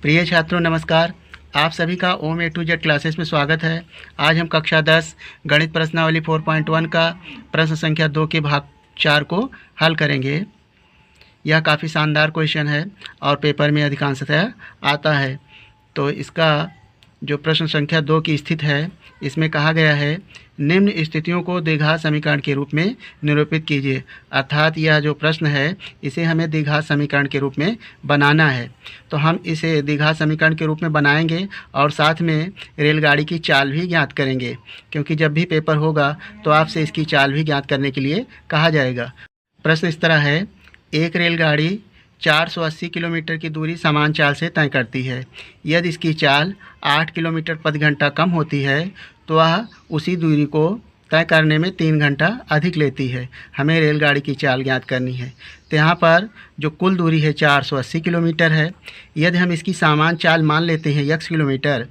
प्रिय छात्रों नमस्कार। आप सभी का ओम ए टू जेड क्लासेस में स्वागत है। आज हम कक्षा 10 गणित प्रश्नावली 4.1 का प्रश्न संख्या 2 के भाग 4 को हल करेंगे। यह काफ़ी शानदार क्वेश्चन है और पेपर में अधिकांशतः आता है। तो इसका जो प्रश्न संख्या 2 की स्थिति है, इसमें कहा गया है निम्न स्थितियों को द्विघात समीकरण के रूप में निरूपित कीजिए। अर्थात यह जो प्रश्न है इसे हमें द्विघात समीकरण के रूप में बनाना है। तो हम इसे द्विघात समीकरण के रूप में बनाएंगे और साथ में रेलगाड़ी की चाल भी ज्ञात करेंगे, क्योंकि जब भी पेपर होगा तो आपसे इसकी चाल भी ज्ञात करने के लिए कहा जाएगा। प्रश्न इस तरह है, एक रेलगाड़ी 480 किलोमीटर की दूरी समान चाल से तय करती है। यदि इसकी चाल 8 किलोमीटर प्रति घंटा कम होती है तो वह उसी दूरी को तय करने में 3 घंटा अधिक लेती है। हमें रेलगाड़ी की चाल ज्ञात करनी है। तो यहाँ पर जो कुल दूरी है 480 किलोमीटर है। यदि हम इसकी समान चाल मान लेते हैं x किलोमीटर,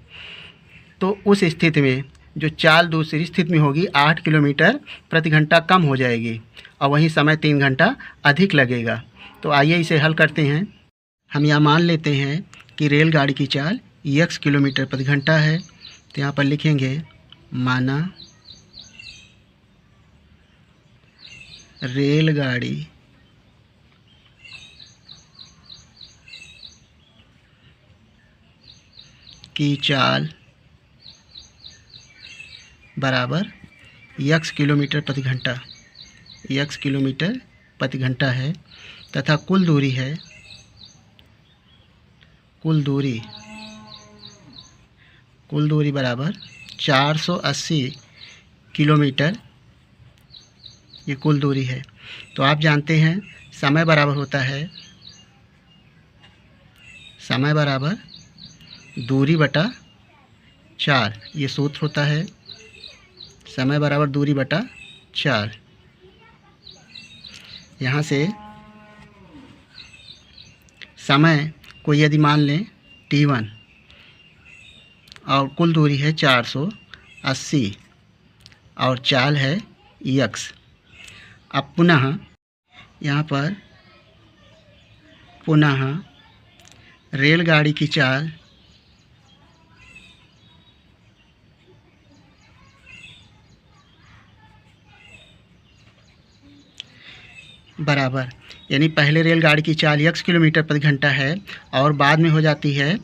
तो उस स्थिति में जो चाल दूसरी स्थिति में होगी 8 किलोमीटर प्रति घंटा कम हो जाएगी और वहीं समय 3 घंटा अधिक लगेगा। तो आइए इसे हल करते हैं। हम यहाँ मान लेते हैं कि रेलगाड़ी की चाल x किलोमीटर प्रति घंटा है। तो यहाँ पर लिखेंगे माना रेलगाड़ी की चाल बराबर x किलोमीटर प्रति घंटा, x किलोमीटर प्रति घंटा है तथा कुल दूरी है, कुल दूरी बराबर 480 किलोमीटर, ये कुल दूरी है। तो आप जानते हैं समय बराबर होता है समय बराबर दूरी बटा 4, ये सूत्र होता है समय बराबर दूरी बटा 4। यहाँ से समय को यदि मान लें t1 और कुल दूरी है 480 और चाल है x। अब पुनः यहाँ पर रेलगाड़ी की चाल बराबर, यानी पहले रेलगाड़ी की चाल x किलोमीटर प्रति घंटा है और बाद में हो जाती है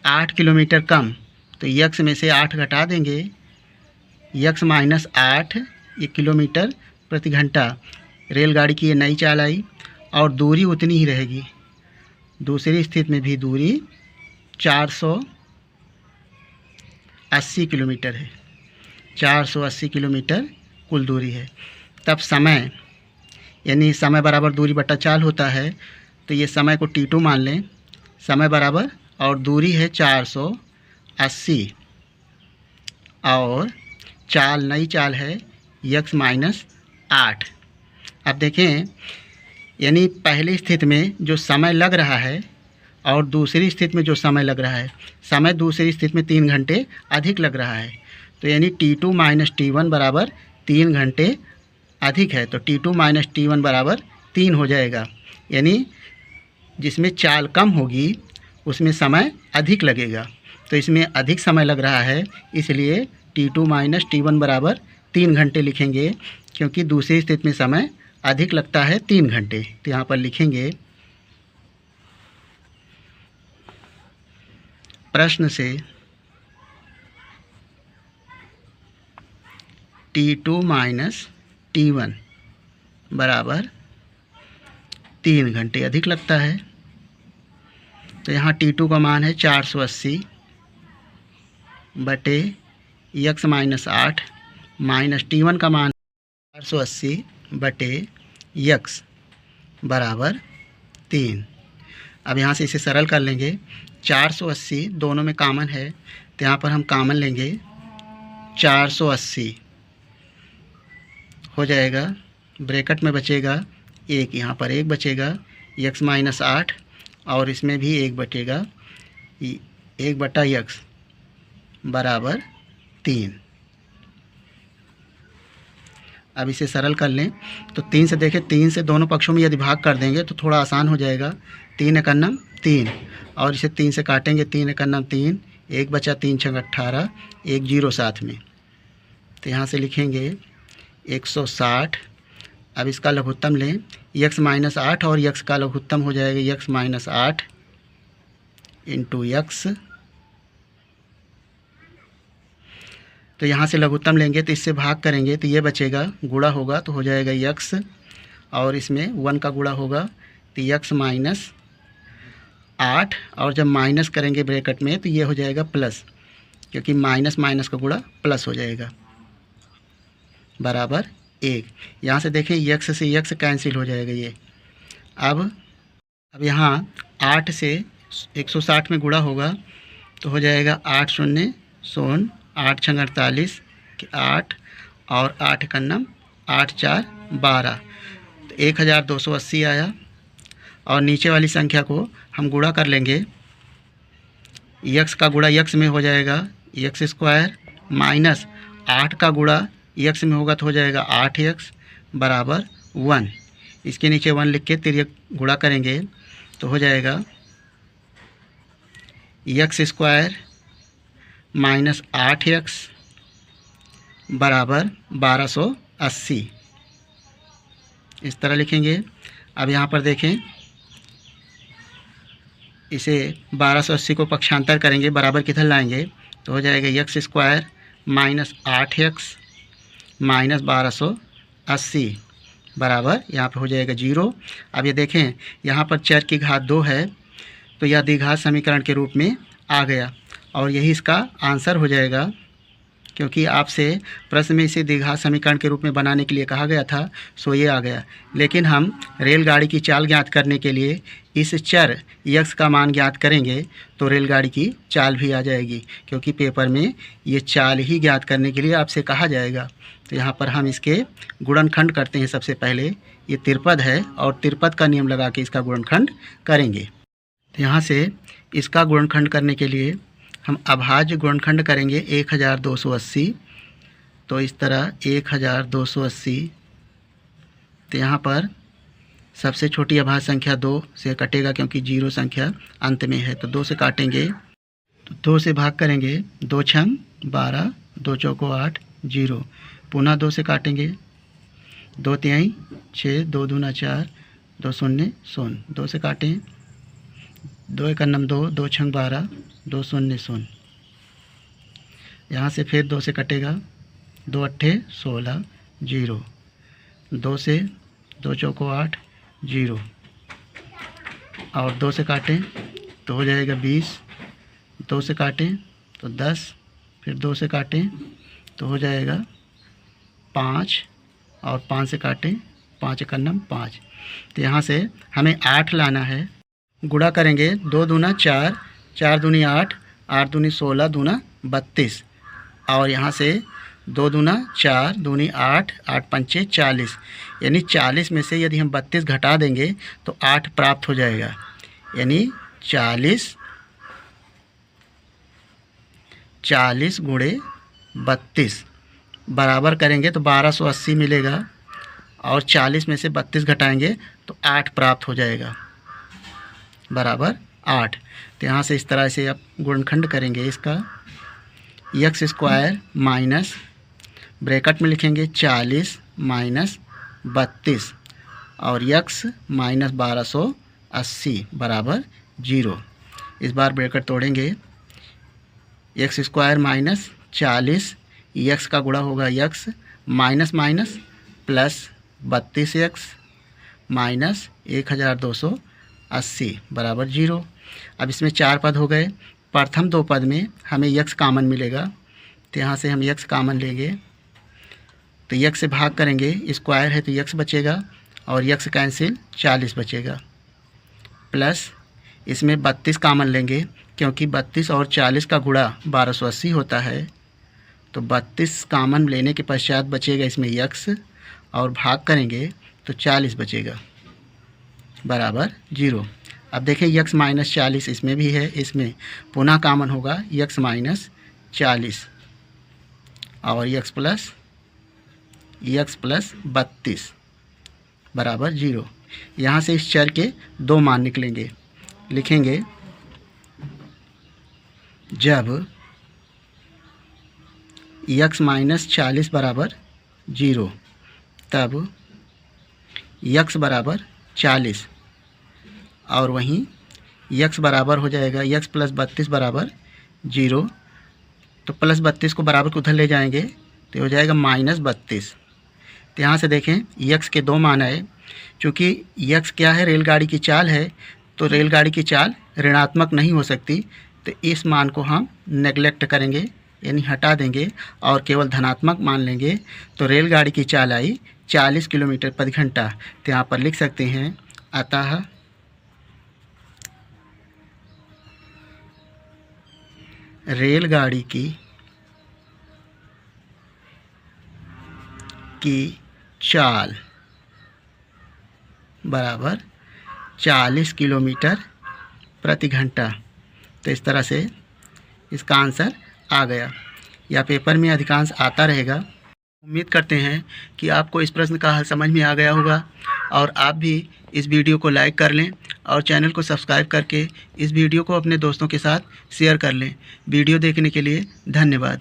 8 किलोमीटर कम। तो x में से 8 घटा देंगे, x माइनस 8 ये किलोमीटर प्रति घंटा। रेलगाड़ी की ये नई चाल आई और दूरी उतनी ही रहेगी। दूसरी स्थिति में भी दूरी 480 किलोमीटर है, 480 किलोमीटर कुल दूरी है। तब समय यानी समय बराबर दूरी बटा चाल होता है। तो ये समय को t2 मान लें, समय बराबर और दूरी है 480 और चाल नई चाल है x माइनस 8। अब देखें, यानी पहली स्थिति में जो समय लग रहा है और दूसरी स्थिति में जो समय लग रहा है, समय दूसरी स्थिति में 3 घंटे अधिक लग रहा है। तो यानी t2 माइनस t1 बराबर 3 घंटे अधिक है। तो t2 माइनस t1 बराबर 3 हो जाएगा। यानी जिसमें चाल कम होगी उसमें समय अधिक लगेगा। तो इसमें अधिक समय लग रहा है, इसलिए t2 माइनस t1 बराबर 3 घंटे लिखेंगे, क्योंकि दूसरी स्थिति में समय अधिक लगता है 3 घंटे। तो यहाँ पर लिखेंगे प्रश्न से t2 माइनस t1 बराबर 3 घंटे अधिक लगता है। तो यहाँ t2 का मान है 480 बटे x माइनस 8 माइनस t1 का मान 480 बटे x बराबर 3। अब यहाँ से इसे सरल कर लेंगे। 480 दोनों में कॉमन है, तो यहाँ पर हम कॉमन लेंगे 480 हो जाएगा। ब्रैकेट में बचेगा 1, यहाँ पर 1 बचेगा, x माइनस 8 और इसमें भी 1 बचेगा, 1 बटा x बराबर 3। अब इसे सरल कर लें तो 3 से देखें, 3 से दोनों पक्षों में यदि भाग कर देंगे तो थोड़ा आसान हो जाएगा। 3 एकन्नम 3 और इसे 3 से काटेंगे, 3 एक अन्ना 3, 1 बचा, 3 छंग 18, 1 जीरो साथ में, तो यहाँ से लिखेंगे 160। अब इसका लघुत्तम लें, x माइनस 8 और x का लघुत्तम हो जाएगा x माइनस 8 इंटू x। तो यहाँ से लघुत्तम लेंगे तो इससे भाग करेंगे तो ये बचेगा, गुणा होगा तो हो जाएगा x, और इसमें 1 का गुणा होगा तो x माइनस 8, और जब माइनस करेंगे ब्रैकेट में तो ये हो जाएगा प्लस, क्योंकि माइनस माइनस का गुणा प्लस हो जाएगा, बराबर 1। यहाँ से देखें x से x कैंसिल हो जाएगा ये। अब यहाँ 8 से 160 में गुणा होगा तो हो जाएगा 8 शून्य 0, 8 छंग 48, 8 और 8 कन्नम 8 4 12, तो 1280 आया। और नीचे वाली संख्या को हम गुणा कर लेंगे, x का गुणा x में हो जाएगा x स्क्वायर, माइनस 8 का गुणा x में होगा तो हो जाएगा 8x बराबर 1। इसके नीचे 1 लिख के तिर्यक गुणा करेंगे तो हो जाएगा x स्क्वायर माइनस 8x बराबर 1280, इस तरह लिखेंगे। अब यहाँ पर देखें, इसे 1280 को पक्षांतर करेंगे, बराबर किधर लाएंगे तो हो जाएगा x square minus 8x minus 1280 बराबर, यहाँ पर हो जाएगा 0। अब ये देखें यहाँ पर चर की घात 2 है तो यह द्विघात समीकरण के रूप में आ गया और यही इसका आंसर हो जाएगा, क्योंकि आपसे प्रश्न में इसे द्विघात समीकरण के रूप में बनाने के लिए कहा गया था, सो ये आ गया। लेकिन हम रेलगाड़ी की चाल ज्ञात करने के लिए इस चर x का मान ज्ञात करेंगे तो रेलगाड़ी की चाल भी आ जाएगी, क्योंकि पेपर में ये चाल ही ज्ञात करने के लिए आपसे कहा जाएगा। तो यहाँ पर हम इसके गुणनखंड करते हैं। सबसे पहले ये 53 है और 53 का नियम लगा के इसका गुणनखंड करेंगे। तो यहाँ से इसका गुणनखंड करने के लिए हम अभाज्य गुणनखंड करेंगे 1280। तो इस तरह 1280, तो यहाँ पर सबसे छोटी अभाज्य संख्या 2 से कटेगा, क्योंकि 0 संख्या अंत में है, तो 2 से काटेंगे तो 2 से भाग करेंगे, 2 छंग 12, 2 चौको 8, 0, पुनः 2 से काटेंगे, 2 तिहाई 6, 2 दूना 4, 2 शून्य 0, 2 से काटें, 2 एक अन्नम 2, 2 छंग 12, 2 शून्य 0, यहाँ से फिर 2 से कटेगा, 2 अट्ठे 16, 0, 2 से 2 चौको 8, 0, और 2 से काटें तो हो जाएगा 20, 2 से काटें तो 10, फिर 2 से काटें तो हो जाएगा 5, और 5 से काटें 5 एक अन्नम 5। तो यहाँ से हमें 8 लाना है, गुणा करेंगे, 2 दूना 4, 4 दूनी 8, 8 दूनी 16, दूना 32, और यहाँ से 2 दूना 4, दूनी 8, 8 पंचे 40, यानी 40 में से यदि हम 32 घटा देंगे तो 8 प्राप्त हो जाएगा, यानी 40 गुणे 32 बराबर करेंगे तो 1280 मिलेगा, और 40 में से 32 घटाएंगे तो 8 प्राप्त हो जाएगा, बराबर 8। तो यहाँ से इस तरह से आप गुणनखंड करेंगे इसका, x स्क्वायर माइनस ब्रैकेट में लिखेंगे 40 माइनस 32 और x माइनस 1280 बराबर 0। इस बार ब्रैकेट तोड़ेंगे, x स्क्वायर माइनस 40, x का गुणा होगा x, minus minus plus 32x minus 1280 बराबर 0। अब इसमें 4 पद हो गए, प्रथम 2 पद में हमें x कामन मिलेगा, तो यहाँ से हम x कामन लेंगे तो x से भाग करेंगे, स्क्वायर है तो x बचेगा और x कैंसिल 40 बचेगा, प्लस इसमें 32 कामन लेंगे, क्योंकि 32 और 40 का गुणा 1280 होता है, तो 32 कामन लेने के पश्चात बचेगा इसमें x, और भाग करेंगे तो 40 बचेगा, बराबर 0। अब देखें x माइनस 40 इसमें भी है, इसमें पुनः कामन होगा x माइनस 40 और x प्लस 32 बराबर 0। यहाँ से इस चर के 2 मान निकलेंगे, लिखेंगे जब x माइनस 40 बराबर 0, तब x बराबर 40 और वहीं x बराबर हो जाएगा x प्लस 32 बराबर 0। तो प्लस 32 को बराबर को उधर ले जाएंगे तो हो जाएगा माइनस 32। तो यहाँ से देखें x के दो मान आए। चूँकि x क्या है, रेलगाड़ी की चाल है, तो रेलगाड़ी की चाल ऋणात्मक नहीं हो सकती, तो इस मान को हम नेगलेक्ट करेंगे यानी हटा देंगे और केवल धनात्मक मान लेंगे। तो रेलगाड़ी की चाल आई 40 किलोमीटर प्रति घंटा। तो यहाँ पर लिख सकते हैं अतः रेलगाड़ी की चाल बराबर 40 किलोमीटर प्रति घंटा। तो इस तरह से इसका आंसर आ गया। या पेपर में अधिकांश आता रहेगा। उम्मीद करते हैं कि आपको इस प्रश्न का हल समझ में आ गया होगा और आप भी इस वीडियो को लाइक कर लें और चैनल को सब्सक्राइब करके इस वीडियो को अपने दोस्तों के साथ शेयर कर लें। वीडियो देखने के लिए धन्यवाद।